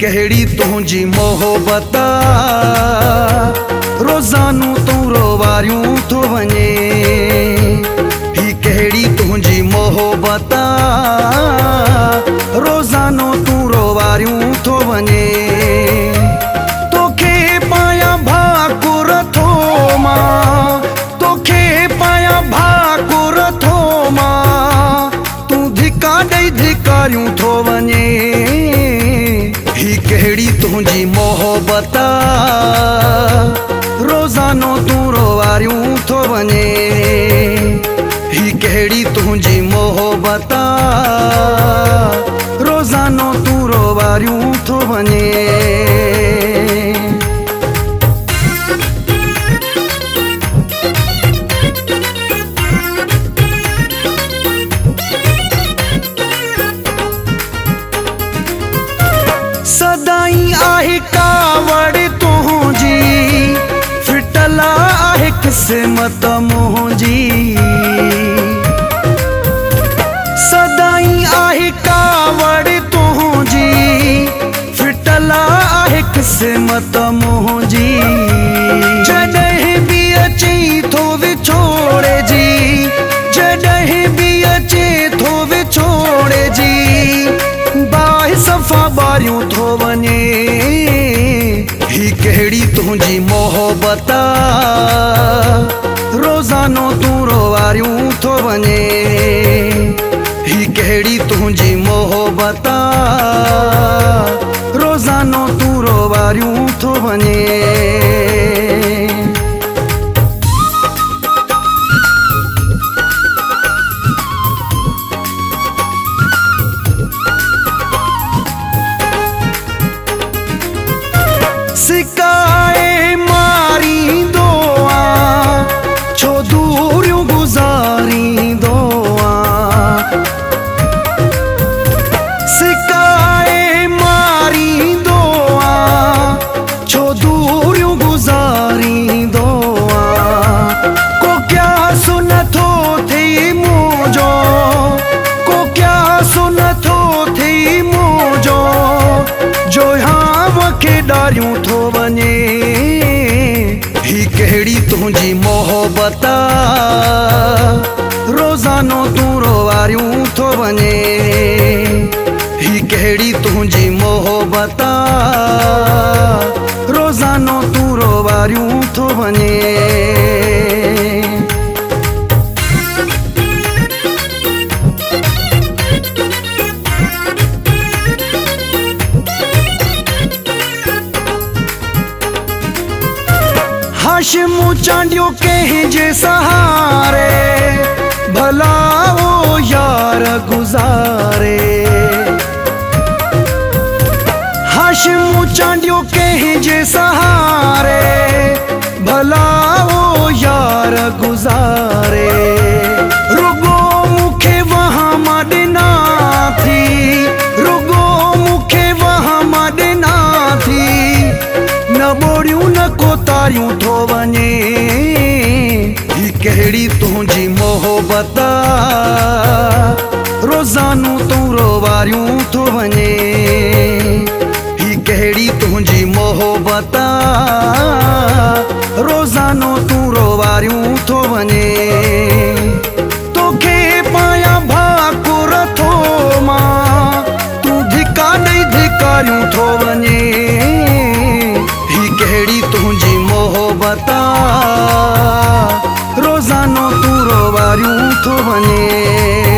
कहिड़ी तुंहिंजी मोहबत रोज़ानू तूं रोवारियूं थो वञे। ही कहिड़ी तुंहिंजी मोहबत रोज़ानो तूं रोवारियूं थो वञे। तोखे पाया भाकुर थो मां, तोखे पाया भाकुर थो मां, तूं धिका ॾेई धिकारियूं थो वञे। ही कहिड़ी तुंहिंजी मोहबत रोज़ानो तूं रोवारियूं थो वञे। ही कहिड़ी तुंहिंजी मोहबत रोज़ानो तूं रोवारियूं थो वञे। सदाई आहे कावड़ तुंहिंजी, फिटल आहे क़िस्मत मुंहिंजी। सदाई आहे कावड़ तुंहिंजी, फिटल आहे क़िस्मत मुंहिंजी। जॾहिं बि अचे थो विछोड़े जी, जॾहिं बि अचे थो विछोड़े जी, बाहि सफ़ा ॿारियूं थो वञे। ही कहिड़ी तुंहिंजी मोहबत रोज़ानो तूं रोवारियूं थो वञे। ही कहिड़ी तुंहिंजी मोहबत रोज़ानो तूं रोवारियूं थो वञे। सिकाए मारींदो आं, छो दूरियूं गुज़ारींदो आं। सिकाए मारींदो आं, छो दूरियूं गुज़ारींदो आं। को क्यास नथो थिए मुंहिंजो, को क्यास नथो थिए मुंहिंजो, जो हाव खे ॾारियूं थो वञे। ही कहिड़ी तुंहिंजी मोहबत रोज़ानो तूं रोवारियूं थो वञे। ही कहिड़ी तुंहिंजी मोहबत रोज़ानो तूं रोवारियूं थो वञे। हाशिमु चांडियो कंहिंजे सहारे, भला वो यार गुज़ारे। हाशिमु चांडियो कंहिंजे सहारे, भला वो यार गुज़ारे। रुगो मूंखे वहां ॾिना थी, रुगो मूंखे वहां ॾिना थी, न ॿोड़ियूं न कोतारियूं थो वञे। ही कहिड़ी तुंहिंजी मोहबत रोज़ानो तूं रोवारियूं थो वञे। ही कहिड़ी तुंहिंजी मोहबत रोज़ानो तूं रोवारियूं थो वञे। तोखे पाया भाकुर थो मां, तूं धिका ॾेई धिकारियूं थो वञे। ही कहिड़ी तुंहिंजी मोहबत रोज़ानो तूं रोवारियूं थो वञे।